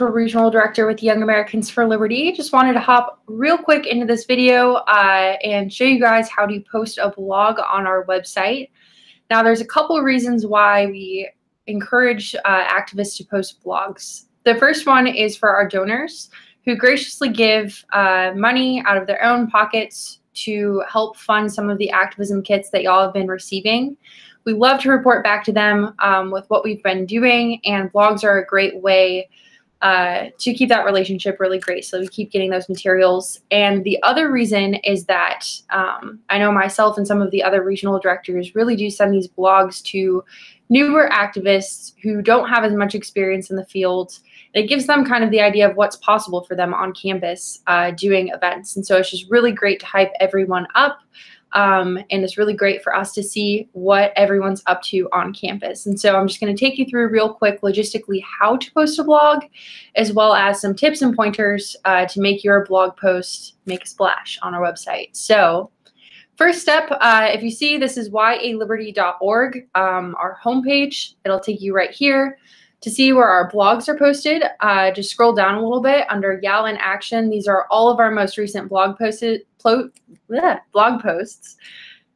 Regional Director with Young Americans for Liberty. Just wanted to hop real quick into this video and show you guys how to post a blog on our website. Now, there's a couple of reasons why we encourage activists to post blogs. The first one is for our donors who graciously give money out of their own pockets to help fund some of the activism kits that y'all have been receiving. We love to report back to them with what we've been doing, and blogs are a great way to keep that relationship really great, so we keep getting those materials. And the other reason is that I know myself and some of the other regional directors really do send these blogs to newer activists who don't have as much experience in the field. It gives them kind of the idea of what's possible for them on campus doing events. And so it's just really great to hype everyone up. And it's really great for us to see what everyone's up to on campus. And so I'm just going to take you through real quick logistically how to post a blog, as well as some tips and pointers to make your blog post make a splash on our website. So first step, if you see, this is yaliberty.org, our homepage. It'll take you right here to see where our blogs are posted. Just scroll down a little bit under YAL in Action. These are all of our most recent blog posts.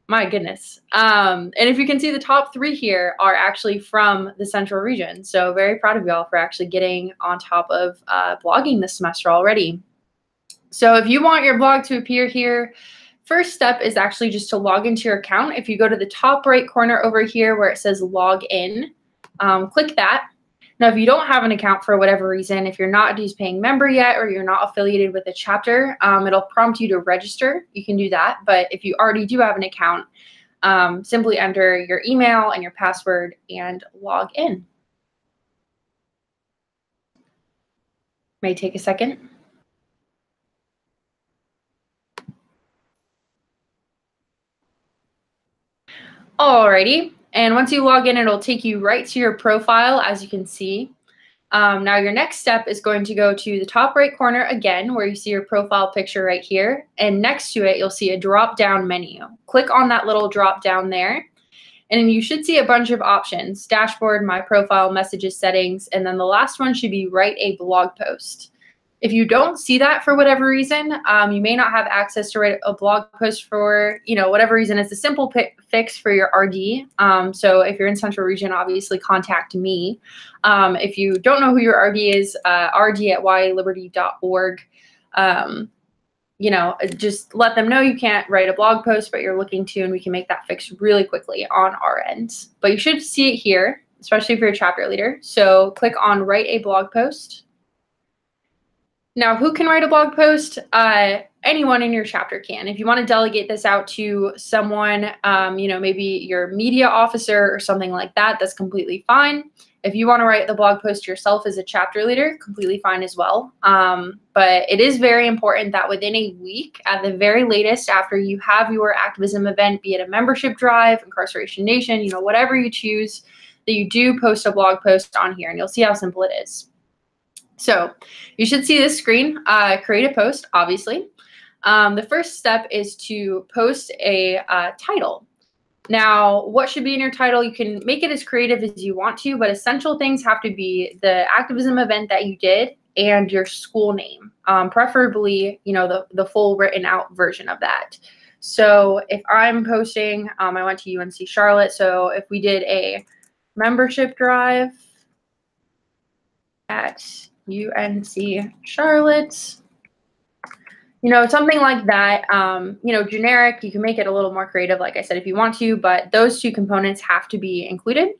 My goodness. And if you can see, the top 3 here are actually from the Central Region. So very proud of y'all for actually getting on top of blogging this semester already. So if you want your blog to appear here, first step is actually just to log into your account. If you go to the top right corner over here where it says log in, click that. Now, if you don't have an account for whatever reason, if you're not a dues paying member yet, or you're not affiliated with a chapter, it'll prompt you to register. You can do that. But if you already do have an account, simply enter your email and your password and log in. May take a second. Alrighty. And once you log in, it'll take you right to your profile, as you can see. Now, your next step is going to go to the top right corner again, where you see your profile picture right here. And next to it, you'll see a drop-down menu. Click on that little drop-down there. And you should see a bunch of options: dashboard, my profile, messages, settings, and then the last one should be write a blog post. If you don't see that for whatever reason, you may not have access to write a blog post for, whatever reason. It's a simple fix for your RD. So if you're in Central Region, obviously contact me. If you don't know who your RD is, rd@yaliberty.org. Just let them know you can't write a blog post, but you're looking to, and we can make that fix really quickly on our end. But you should see it here, especially if you're a chapter leader. So click on write a blog post. Now, who can write a blog post? Anyone in your chapter can. If you want to delegate this out to someone, maybe your media officer or something like that, that's completely fine. If you want to write the blog post yourself as a chapter leader, completely fine as well. But it is very important that within a week, at the very latest, after you have your activism event, be it a membership drive, Incarceration Nation, whatever you choose, that you do post a blog post on here, and you'll see how simple it is. So you should see this screen, create a post, obviously. The first step is to post a title. Now, what should be in your title? You can make it as creative as you want to, but essential things have to be the activism event that you did and your school name, preferably, the full written out version of that. So if I'm posting, I went to UNC Charlotte, so if we did a membership drive at UNC Charlotte, something like that, generic. You can make it a little more creative, like I said, if you want to, but those 2 components have to be included.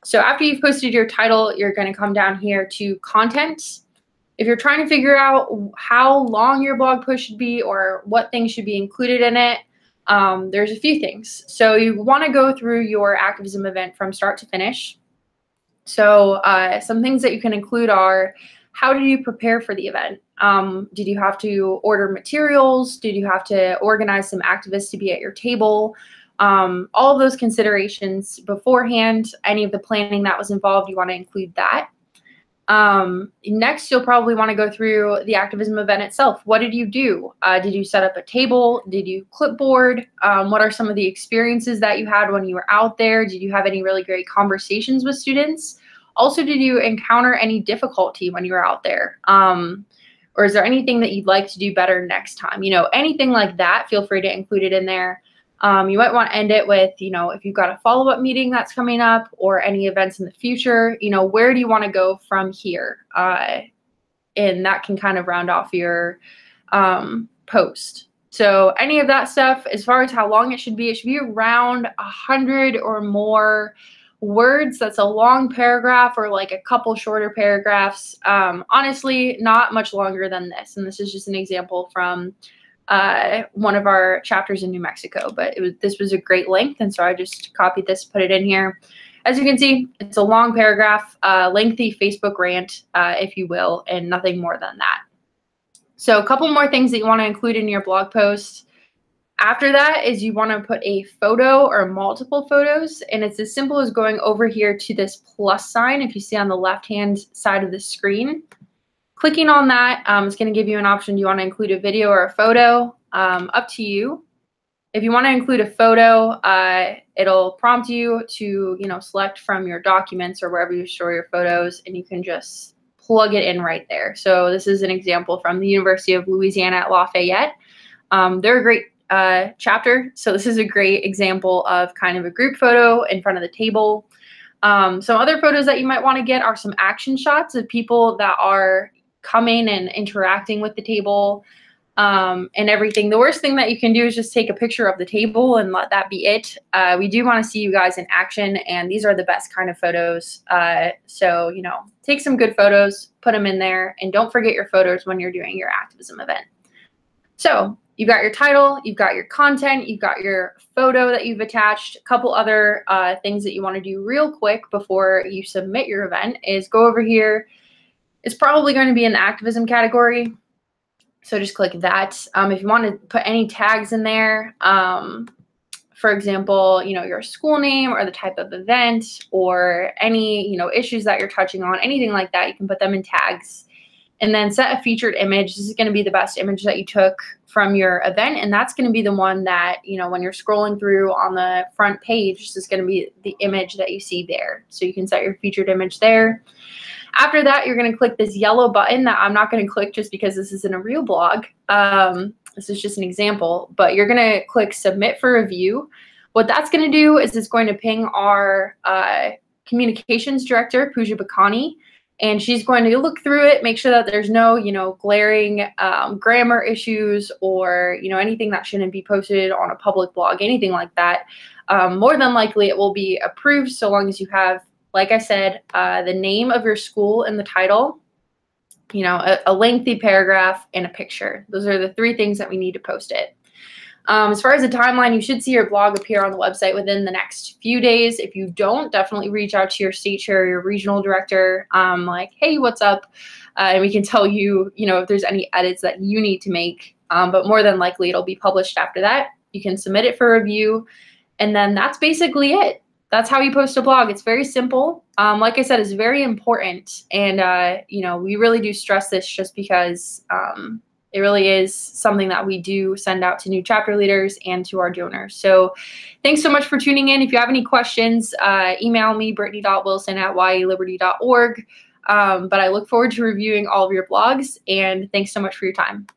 So after you've posted your title, you're going to come down here to content. If you're trying to figure out how long your blog post should be or what things should be included in it, there's a few things. So you want to go through your activism event from start to finish. So some things that you can include are: how did you prepare for the event? Did you have to order materials? Did you have to organize some activists to be at your table? All of those considerations beforehand, any of the planning that was involved, you want to include that. Next, you'll probably want to go through the activism event itself. What did you do? Did you set up a table? Did you clipboard? What are some of the experiences that you had when you were out there? Did you have any really great conversations with students? Also, did you encounter any difficulty when you were out there? Or is there anything that you'd like to do better next time? You know, anything like that, feel free to include it in there. You might want to end it with, you know, if you've got a follow-up meeting that's coming up or any events in the future, you know, where do you want to go from here? And that can kind of round off your post. So any of that stuff, as far as how long it should be around 100 or more words. That's a long paragraph or like a couple shorter paragraphs. Honestly, not much longer than this. And this is just an example from one of our chapters in New Mexico, but this was a great length. And so I just copied this, put it in here. As you can see, it's a long paragraph, lengthy Facebook rant, if you will, and nothing more than that. So a couple more things that you want to include in your blog post. After that is you want to put a photo or multiple photos, and it's as simple as going over here to this plus sign, if you see on the left-hand side of the screen. Clicking on that is going to give you an option. Do you want to include a video or a photo? Up to you. If you want to include a photo, it'll prompt you to, you know, select from your documents or wherever you store your photos, and you can just plug it in right there. So this is an example from the University of Louisiana at Lafayette. They're a great chapter. So this is a great example of kind of a group photo in front of the table. Some other photos that you might want to get are some action shots of people that are coming and interacting with the table and everything. The worst thing that you can do is just take a picture of the table and let that be it. We do want to see you guys in action, and these are the best kind of photos. So, you know, take some good photos, put them in there, and don't forget your photos when you're doing your activism event. So you've got your title, you've got your content, you've got your photo that you've attached. A couple other things that you want to do real quick before you submit your event is go over here. It's probably going to be in the activism category, so just click that. If you want to put any tags in there, for example, you know, your school name or the type of event or any, you know, issues that you're touching on, anything like that, you can put them in tags. And then set a featured image. This is going to be the best image that you took from your event, and that's going to be the one that, you know, when you're scrolling through on the front page, this is going to be the image that you see there. So you can set your featured image there. After that, you're going to click this yellow button that I'm not going to click just because this isn't a real blog. This is just an example, but you're going to click submit for review. What that's going to do is it's going to ping our communications director, Pooja Bakani, and she's going to look through it, make sure that there's no, you know, glaring grammar issues or, you know, anything that shouldn't be posted on a public blog, anything like that. More than likely, it will be approved so long as you have, like I said, the name of your school in the title, you know, a lengthy paragraph, and a picture. Those are the three things that we need to post it. As far as the timeline, you should see your blog appear on the website within the next few days. If you don't, definitely reach out to your state chair, your regional director, like, hey, what's up? And we can tell you, you know, if there's any edits that you need to make. But more than likely, it'll be published after that. You can submit it for review. And then that's basically it. That's how you post a blog. It's very simple. Like I said, it's very important. And, you know, we really do stress this just because it really is something that we do send out to new chapter leaders and to our donors. So thanks so much for tuning in. If you have any questions, email me, brittany.wilson@yaliberty.org. But I look forward to reviewing all of your blogs, and thanks so much for your time.